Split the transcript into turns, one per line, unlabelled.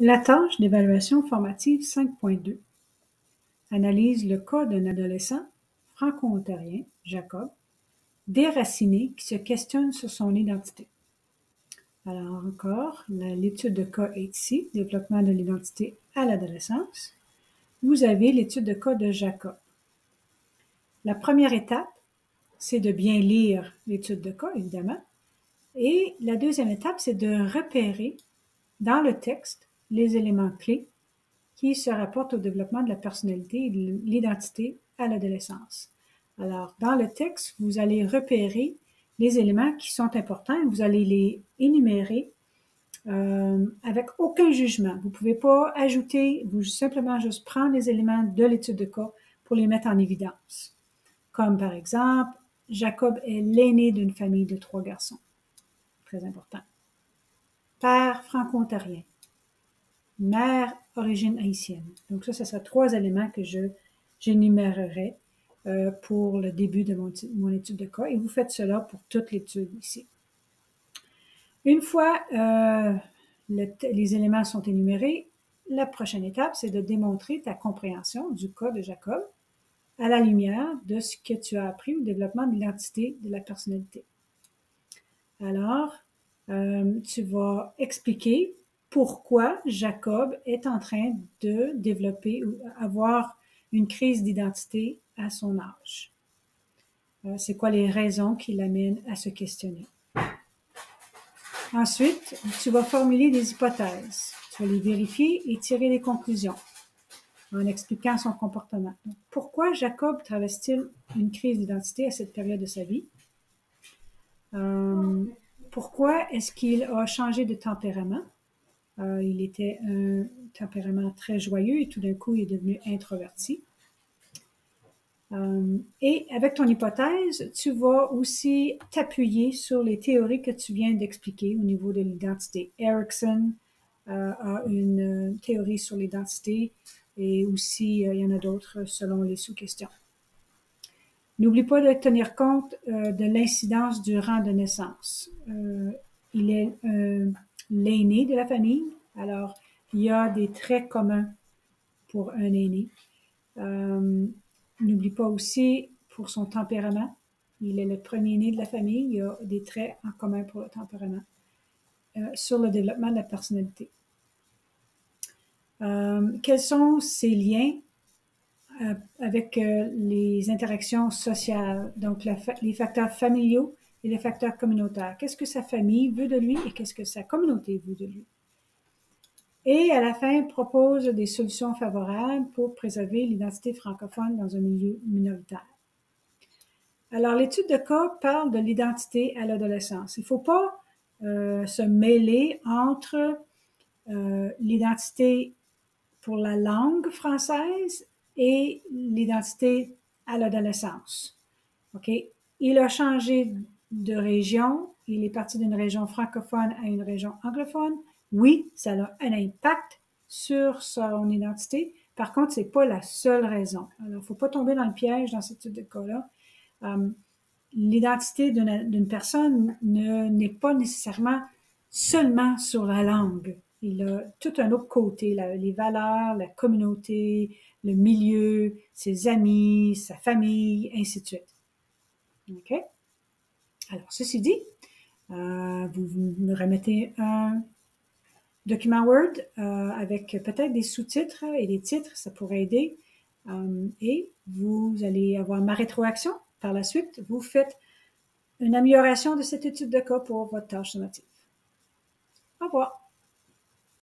La tâche d'évaluation formative 5.2 analyse le cas d'un adolescent franco-ontarien, Jacob, déraciné qui se questionne sur son identité. Alors encore, l'étude de cas est ici, développement de l'identité à l'adolescence. Vous avez l'étude de cas de Jacob. La première étape, c'est de bien lire l'étude de cas, évidemment. Et la deuxième étape, c'est de repérer dans le texte les éléments clés qui se rapportent au développement de la personnalité et de l'identité à l'adolescence. Alors, dans le texte, vous allez repérer les éléments qui sont importants et vous allez les énumérer avec aucun jugement. Vous ne pouvez pas ajouter, vous simplement juste prendre les éléments de l'étude de cas pour les mettre en évidence. Comme par exemple, Jacob est l'aîné d'une famille de 3 garçons. Très important. Père franco-ontarien. Mère origine haïtienne. Donc ça sera 3 éléments que j'énumérerai pour le début de mon étude de cas. Et vous faites cela pour toute l'étude ici. Une fois les éléments sont énumérés, la prochaine étape, c'est de démontrer ta compréhension du cas de Jacob à la lumière de ce que tu as appris au développement de l'identité de la personnalité. Alors, tu vas expliquer pourquoi Jacob est en train de développer ou avoir une crise d'identité à son âge. C'est quoi les raisons qui l'amènent à se questionner. Ensuite, tu vas formuler des hypothèses. Tu vas les vérifier et tirer des conclusions en expliquant son comportement. Donc, pourquoi Jacob traverse-t-il une crise d'identité à cette période de sa vie? Pourquoi est-ce qu'il a changé de tempérament? Il était un tempérament très joyeux et tout d'un coup, il est devenu introverti. Et avec ton hypothèse, tu vas aussi t'appuyer sur les théories que tu viens d'expliquer au niveau de l'identité. Erikson a une théorie sur l'identité et aussi il y en a d'autres selon les sous-questions. N'oublie pas de tenir compte de l'incidence du rang de naissance. Il est l'aîné de la famille, alors il y a des traits communs pour un aîné. N'oublie pas aussi pour son tempérament. Il est le premier-né de la famille. Il y a des traits en commun pour le tempérament. Sur le développement de la personnalité. Quels sont ces liens avec les interactions sociales, donc les facteurs familiaux et les facteurs communautaires? Qu'est-ce que sa famille veut de lui et qu'est-ce que sa communauté veut de lui? Et à la fin, propose des solutions favorables pour préserver l'identité francophone dans un milieu minoritaire. Alors, l'étude de cas parle de l'identité à l'adolescence. Il ne faut pas se mêler entre l'identité pour la langue française et l'identité à l'adolescence. OK? Il a changé de région. Il est parti d'une région francophone à une région anglophone. Oui, ça a un impact sur son identité. Par contre, c'est pas la seule raison. Alors, il ne faut pas tomber dans le piège dans cette étude de cas-là. L'identité d'une personne n'est pas nécessairement seulement sur la langue. Il a tout un autre côté, les valeurs, la communauté, le milieu, ses amis, sa famille, ainsi de suite. OK? Alors, ceci dit, vous me remettez un document Word avec peut-être des sous-titres et des titres, ça pourrait aider. Et vous allez avoir ma rétroaction. Par la suite, vous faites une amélioration de cette étude de cas pour votre tâche sommative. Au revoir.